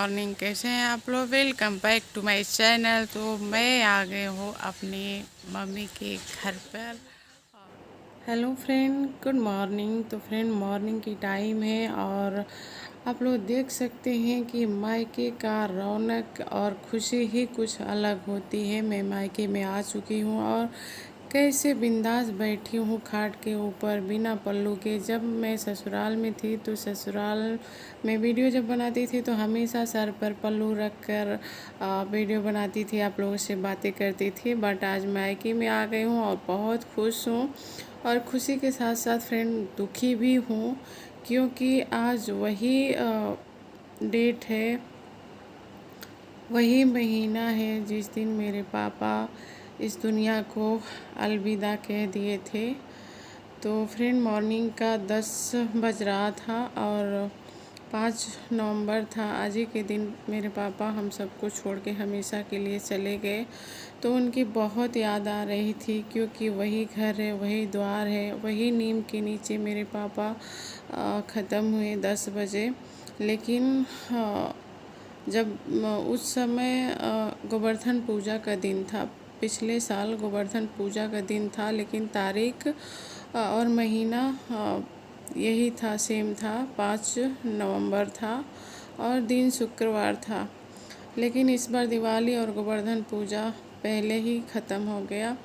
Morning. कैसे हैं आप लोग? Welcome back to my channel. तो मैं आ गई हूँ अपनी मम्मी के घर पर। Hello friend, good morning. तो फ्रेंड, मॉर्निंग की टाइम है और आप लोग देख सकते हैं कि मायके का रौनक और खुशी ही कुछ अलग होती है। मैं मायके में आ चुकी हूँ और कैसे बिंदास बैठी हूँ खाट के ऊपर बिना पल्लू के। जब मैं ससुराल में थी तो ससुराल में वीडियो जब बनाती थी तो हमेशा सर पर पल्लू रख कर वीडियो बनाती थी, आप लोगों से बातें करती थी। बट आज मायके में आ गई हूँ और बहुत खुश हूँ और खुशी के साथ साथ फ्रेंड दुखी भी हूँ, क्योंकि आज वही डेट है, वही महीना है जिस दिन मेरे पापा इस दुनिया को अलविदा कह दिए थे। तो फ्रेंड, मॉर्निंग का 10 बज रहा था और 5 नवंबर था। आज ही के दिन मेरे पापा हम सबको छोड़ के हमेशा के लिए चले गए। तो उनकी बहुत याद आ रही थी, क्योंकि वही घर है, वही द्वार है, वही नीम के नीचे मेरे पापा ख़त्म हुए 10 बजे। लेकिन जब उस समय गोवर्धन पूजा का दिन था, पिछले साल गोवर्धन पूजा का दिन था, लेकिन तारीख और महीना यही था, सेम था, 5 नवंबर था और दिन शुक्रवार था। लेकिन इस बार दिवाली और गोवर्धन पूजा पहले ही ख़त्म हो गया।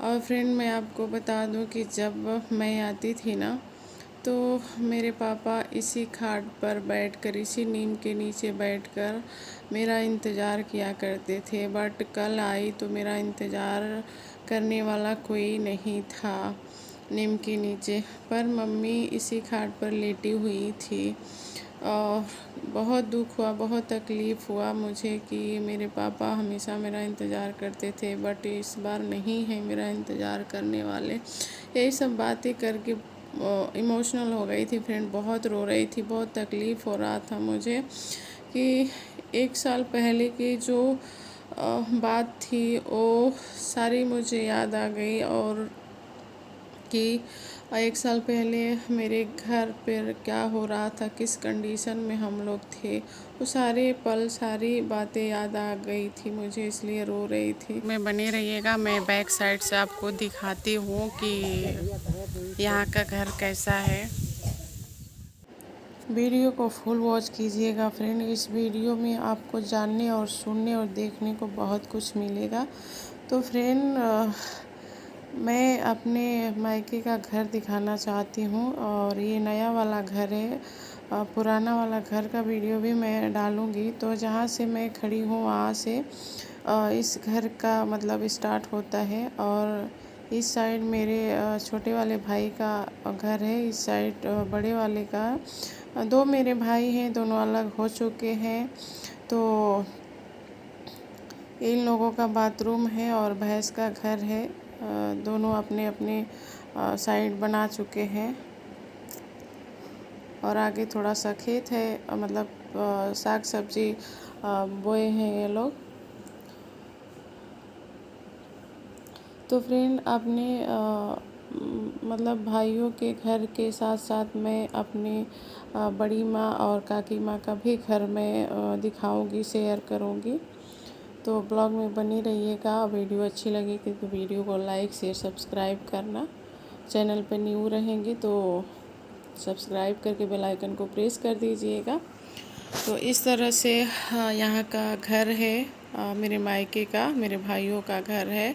और फ्रेंड, मैं आपको बता दूं कि जब मैं आती थी ना, तो मेरे पापा इसी खाट पर बैठकर, इसी नीम के नीचे बैठकर मेरा इंतज़ार किया करते थे। बट कल आई तो मेरा इंतज़ार करने वाला कोई नहीं था नीम के नीचे, पर मम्मी इसी खाट पर लेटी हुई थी। और बहुत दुख हुआ, बहुत तकलीफ़ हुआ मुझे कि मेरे पापा हमेशा मेरा इंतज़ार करते थे बट इस बार नहीं है मेरा इंतज़ार करने वाले। यही सब बातें करके इमोशनल हो गई थी फ्रेंड, बहुत रो रही थी, बहुत तकलीफ़ हो रहा था मुझे कि 1 साल पहले की जो बात थी वो सारी मुझे याद आ गई। और कि 1 साल पहले मेरे घर पर क्या हो रहा था, किस कंडीशन में हम लोग थे, वो सारे पल, सारी बातें याद आ गई थी मुझे, इसलिए रो रही थी। मैं बने रहिएगा, मैं बैक साइड से आपको दिखाती हूँ कि यहाँ का घर कैसा है। वीडियो को फुल वॉच कीजिएगा फ्रेंड। इस वीडियो में आपको जानने और सुनने और देखने को बहुत कुछ मिलेगा। तो फ्रेंड, मैं अपने मायके का घर दिखाना चाहती हूँ और ये नया वाला घर है। पुराना वाला घर का वीडियो भी मैं डालूँगी। तो जहाँ से मैं खड़ी हूँ वहाँ से इस घर का मतलब स्टार्ट होता है और इस साइड मेरे छोटे वाले भाई का घर है, इस साइड बड़े वाले का। 2 मेरे भाई हैं, दोनों अलग हो चुके हैं। तो इन लोगों का बाथरूम है और भैंस का घर है। दोनों अपने अपने साइड बना चुके हैं और आगे थोड़ा सा खेत है, मतलब साग सब्जी बोए हैं ये लोग। तो फ्रेंड, अपने मतलब भाइयों के घर के साथ साथ मैं अपनी बड़ी माँ और काकी माँ का भी घर में दिखाऊंगी, शेयर करूंगी। तो ब्लॉग में बनी रहिएगा। वीडियो अच्छी लगेगी तो वीडियो को लाइक शेयर सब्सक्राइब करना। चैनल पर न्यू रहेंगे तो सब्सक्राइब करके बेल आइकन को प्रेस कर दीजिएगा। तो इस तरह से यहाँ का घर है, मेरे मायके का, मेरे भाइयों का घर है।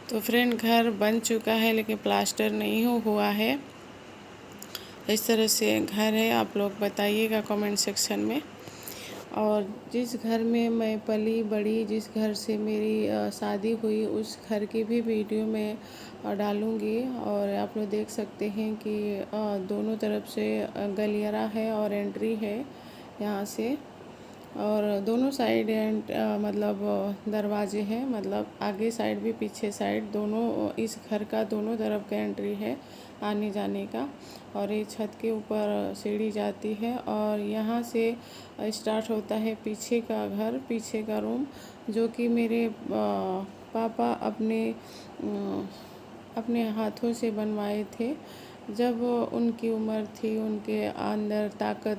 तो फ्रेंड, घर बन चुका है लेकिन प्लास्टर नहीं हुआ है। इस तरह से घर है, आप लोग बताइएगा कमेंट सेक्शन में। और जिस घर में मैं पली बड़ी, जिस घर से मेरी शादी हुई, उस घर की भी वीडियो मैं डालूँगी। और आप लोग देख सकते हैं कि दोनों तरफ से गलियारा है और एंट्री है यहाँ से, और दोनों साइड मतलब दरवाजे हैं, मतलब आगे साइड भी पीछे साइड दोनों, इस घर का दोनों तरफ का एंट्री है आने जाने का। और ये छत के ऊपर सीढ़ी जाती है और यहाँ से स्टार्ट होता है पीछे का घर, पीछे का रूम, जो कि मेरे पापा अपने हाथों से बनवाए थे। जब उनकी उम्र थी, उनके अंदर ताकत,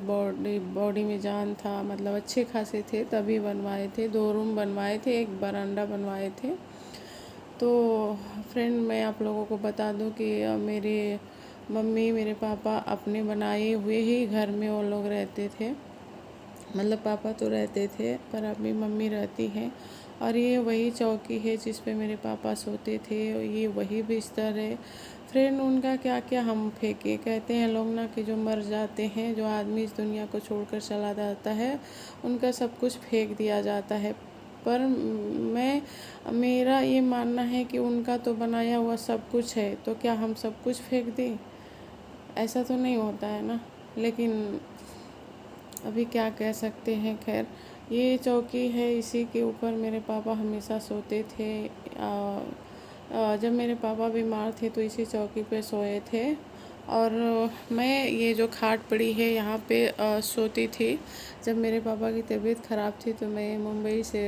बॉडी में जान था, मतलब अच्छे खासे थे, तभी बनवाए थे। 2 रूम बनवाए थे, एक बरामदा बनवाए थे। तो फ्रेंड, मैं आप लोगों को बता दूं कि मेरे मम्मी मेरे पापा अपने बनाए हुए ही घर में वो लोग रहते थे। मतलब पापा तो रहते थे पर अभी मम्मी रहती हैं। और ये वही चौकी है जिस पे मेरे पापा सोते थे, ये वही बिस्तर है। फ्रेंड, उनका क्या क्या हम फेंके। कहते हैं लोग ना कि जो मर जाते हैं, जो आदमी इस दुनिया को छोड़कर चला जाता है, उनका सब कुछ फेंक दिया जाता है। पर मेरा ये मानना है कि उनका तो बनाया हुआ सब कुछ है, तो क्या हम सब कुछ फेंक दें? ऐसा तो नहीं होता है ना। लेकिन अभी क्या कह सकते हैं। खैर, ये चौकी है, इसी के ऊपर मेरे पापा हमेशा सोते थे। जब मेरे पापा बीमार थे तो इसी चौकी पे सोए थे। और मैं ये जो खाट पड़ी है यहाँ पे सोती थी। जब मेरे पापा की तबीयत ख़राब थी तो मैं मुंबई से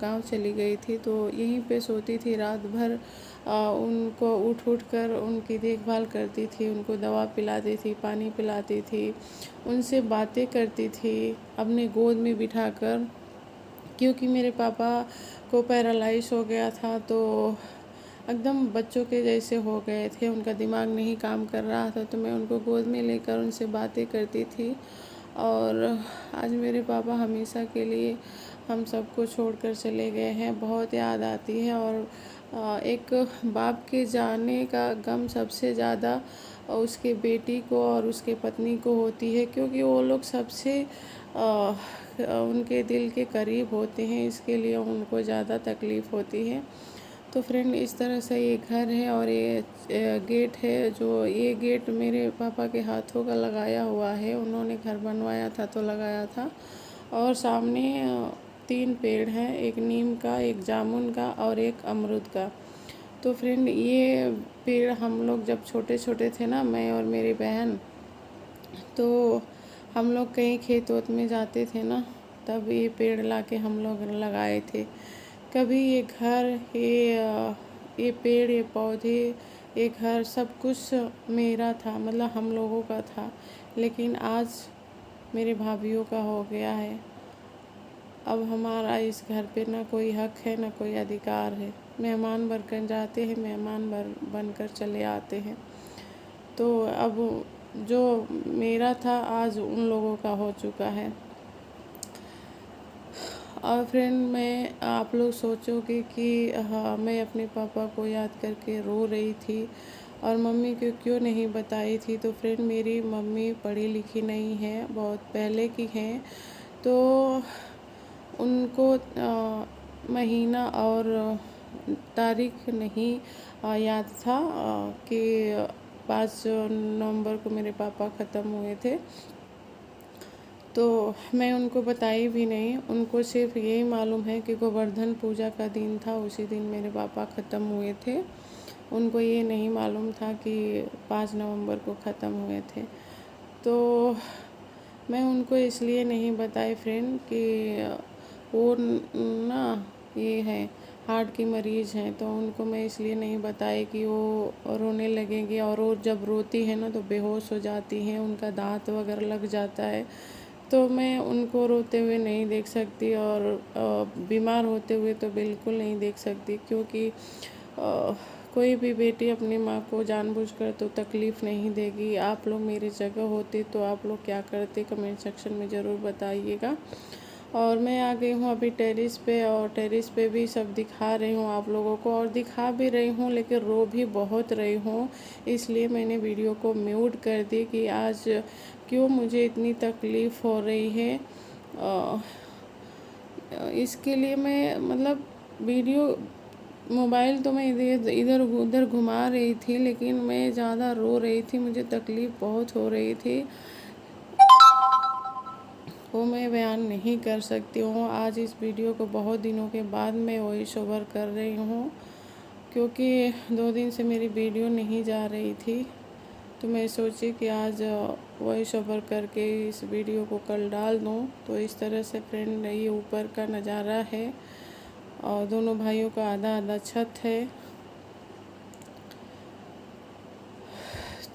गांव चली गई थी, तो यहीं पे सोती थी रात भर। उनको उठ उठ कर उनकी देखभाल करती थी, उनको दवा पिलाती थी, पानी पिलाती थी, उनसे बातें करती थी अपने गोद में बिठाकर। क्योंकि मेरे पापा को पैरालाइज हो गया था, तो एकदम बच्चों के जैसे हो गए थे, उनका दिमाग नहीं काम कर रहा था। तो मैं उनको गोद में लेकर उनसे बातें करती थी। और आज मेरे पापा हमेशा के लिए हम सबको छोड़कर चले गए हैं। बहुत याद आती है। और एक बाप के जाने का गम सबसे ज़्यादा उसके बेटी को और उसके पत्नी को होती है, क्योंकि वो लोग सबसे उनके दिल के करीब होते हैं, इसके लिए उनको ज़्यादा तकलीफ़ होती है। तो फ्रेंड, इस तरह से ये घर है। और ये गेट है, जो ये गेट मेरे पापा के हाथों का लगाया हुआ है। उन्होंने घर बनवाया था तो लगाया था। और सामने 3 पेड़ हैं, एक नीम का, एक जामुन का और एक अमरूद का। तो फ्रेंड, ये पेड़ हम लोग जब छोटे छोटे थे ना, मैं और मेरी बहन, तो हम लोग कहीं खेत वत में जाते थे ना, तब ये पेड़ लाके हम लोग लगाए थे। कभी ये घर, ये पेड़, ये पौधे, ये घर, सब कुछ मेरा था, मतलब हम लोगों का था। लेकिन आज मेरे भाभीयों का हो गया है। अब हमारा इस घर पे ना कोई हक है, ना कोई अधिकार है। मेहमान बनकर जाते हैं, मेहमान बनकर चले आते हैं। तो अब जो मेरा था आज उन लोगों का हो चुका है। और फ्रेंड, मैं आप लोग सोचोगे कि हाँ, मैं अपने पापा को याद करके रो रही थी और मम्मी को क्यों नहीं बताई थी। तो फ्रेंड, मेरी मम्मी पढ़ी लिखी नहीं है, बहुत पहले की हैं। तो उनको महीना और तारीख नहीं याद था कि 5 नवंबर को मेरे पापा ख़त्म हुए थे। तो मैं उनको बताई भी नहीं। उनको सिर्फ यही मालूम है कि गोवर्धन पूजा का दिन था, उसी दिन मेरे पापा ख़त्म हुए थे। उनको ये नहीं मालूम था कि 5 नवंबर को ख़त्म हुए थे। तो मैं उनको इसलिए नहीं बताई फ्रेंड कि वो ना ये है, हार्ट की मरीज़ हैं। तो उनको मैं इसलिए नहीं बताई कि वो रोने लगेंगे, और वो जब रोती है ना तो बेहोश हो जाती हैं, उनका दांत वगैरह लग जाता है। तो मैं उनको रोते हुए नहीं देख सकती, और बीमार होते हुए तो बिल्कुल नहीं देख सकती। क्योंकि कोई भी बेटी अपनी माँ को जानबूझकर तो तकलीफ़ नहीं देगी। आप लोग मेरी जगह होते तो आप लोग क्या करते, कमेंट सेक्शन में ज़रूर बताइएगा। और मैं आ गई हूँ अभी टेरेस पे, और टेरेस पे भी सब दिखा रही हूँ आप लोगों को, और दिखा भी रही हूँ, लेकिन रो भी बहुत रही हूँ। इसलिए मैंने वीडियो को म्यूट कर दी कि आज क्यों मुझे इतनी तकलीफ़ हो रही है। इसके लिए मैं, मतलब वीडियो, मोबाइल तो मैं इधर उधर घुमा रही थी, लेकिन मैं ज़्यादा रो रही थी, मुझे तकलीफ़ बहुत हो रही थी, वो मैं बयान नहीं कर सकती हूँ। आज इस वीडियो को बहुत दिनों के बाद मैं वॉइस ओवर कर रही हूँ, क्योंकि 2 दिन से मेरी वीडियो नहीं जा रही थी। तो मैं सोची कि आज वॉइस ओवर करके इस वीडियो को कल डाल दूँ। तो इस तरह से फ्रेंड, ये ऊपर का नज़ारा है, और दोनों भाइयों का आधा आधा छत है।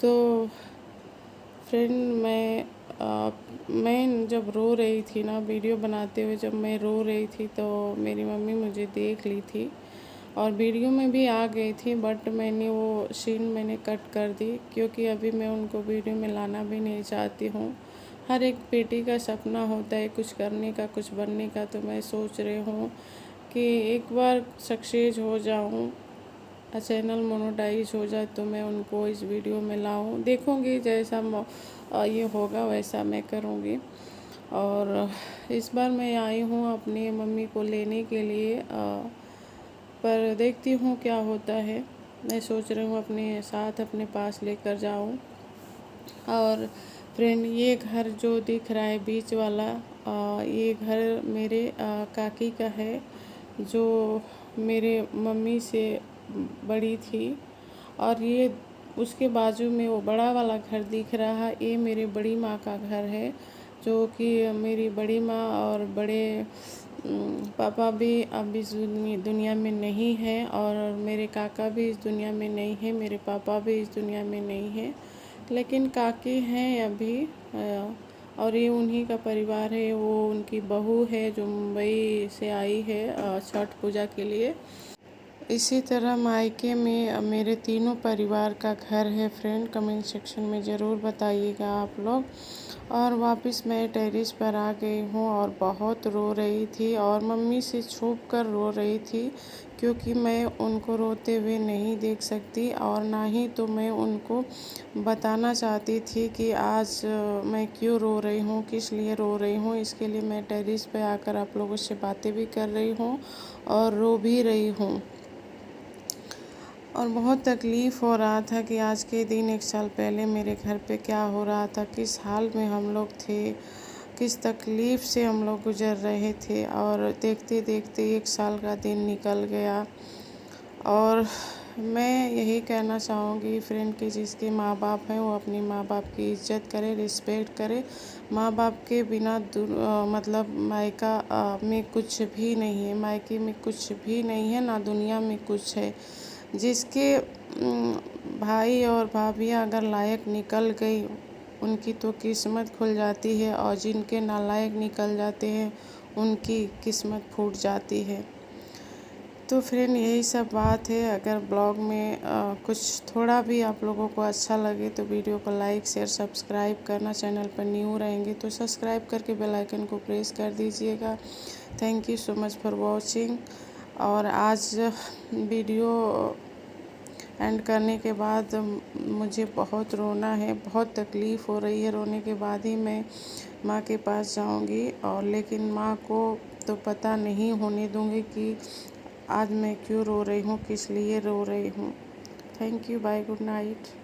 तो फ्रेंड मैं जब रो रही थी ना, वीडियो बनाते हुए जब मैं रो रही थी, तो मेरी मम्मी मुझे देख ली थी और वीडियो में भी आ गई थी, बट मैंने वो सीन कट कर दी, क्योंकि अभी मैं उनको वीडियो में लाना भी नहीं चाहती हूँ। हर एक बेटी का सपना होता है कुछ करने का, कुछ बनने का। तो मैं सोच रही हूँ कि एक बार सक्सेस हो जाऊँ, चैनल मोनेटाइज हो जाए, तो मैं उनको इस वीडियो में लाऊं। देखूंगी जैसा ये होगा वैसा मैं करूंगी। और इस बार मैं आई हूँ अपनी मम्मी को लेने के लिए, पर देखती हूँ क्या होता है। मैं सोच रही हूँ अपने साथ अपने पास लेकर जाऊँ। और फ्रेंड, ये घर जो दिख रहा है बीच वाला, ये घर मेरे काकी का है, जो मेरे मम्मी से बड़ी थी। और ये उसके बाजू में वो बड़ा वाला घर दिख रहा है, ये मेरी बड़ी माँ का घर है, जो कि मेरी बड़ी माँ और बड़े पापा भी अब इस दुनिया में नहीं है, और मेरे काका भी इस दुनिया में नहीं है, मेरे पापा भी इस दुनिया में नहीं है, लेकिन काकी हैं अभी। और ये उन्हीं का परिवार है। वो उनकी बहू है जो मुंबई से आई है छठ पूजा के लिए। इसी तरह मायके में मेरे तीनों परिवार का घर है। फ्रेंड, कमेंट सेक्शन में ज़रूर बताइएगा आप लोग। और वापस मैं टेरेस पर आ गई हूँ और बहुत रो रही थी, और मम्मी से छुप कर रो रही थी, क्योंकि मैं उनको रोते हुए नहीं देख सकती, और ना ही तो मैं उनको बताना चाहती थी कि आज मैं क्यों रो रही हूँ, किस लिए रो रही हूँ। इसके लिए मैं टेरेस पे आकर आप लोगों से बातें भी कर रही हूँ और रो भी रही हूँ। और बहुत तकलीफ़ हो रहा था कि आज के दिन 1 साल पहले मेरे घर पे क्या हो रहा था, किस हाल में हम लोग थे, किस तकलीफ़ से हम लोग गुज़र रहे थे। और देखते देखते 1 साल का दिन निकल गया। और मैं यही कहना चाहूँगी फ्रेंड कि जिसके माँ बाप हैं वो अपनी माँ बाप की इज़्ज़त करे, रिस्पेक्ट करे। माँ बाप के बिना मतलब मायका में कुछ भी नहीं है, मायके में कुछ भी नहीं है, ना दुनिया में कुछ है। जिसके भाई और भाभियाँ अगर लायक निकल गई, उनकी तो किस्मत खुल जाती है, और जिनके नालायक निकल जाते हैं उनकी किस्मत फूट जाती है। तो फ्रेंड, यही सब बात है। अगर ब्लॉग में कुछ थोड़ा भी आप लोगों को अच्छा लगे तो वीडियो को लाइक शेयर सब्सक्राइब करना। चैनल पर न्यू रहेंगे तो सब्सक्राइब करके बेल आइकन को प्रेस कर दीजिएगा। Thank you so much for watching. और आज वीडियो एंड करने के बाद मुझे बहुत रोना है, बहुत तकलीफ़ हो रही है। रोने के बाद ही मैं माँ के पास जाऊँगी, और लेकिन माँ को तो पता नहीं होने दूँगी कि आज मैं क्यों रो रही हूँ, किस लिए रो रही हूँ। Thank you, bye, good night.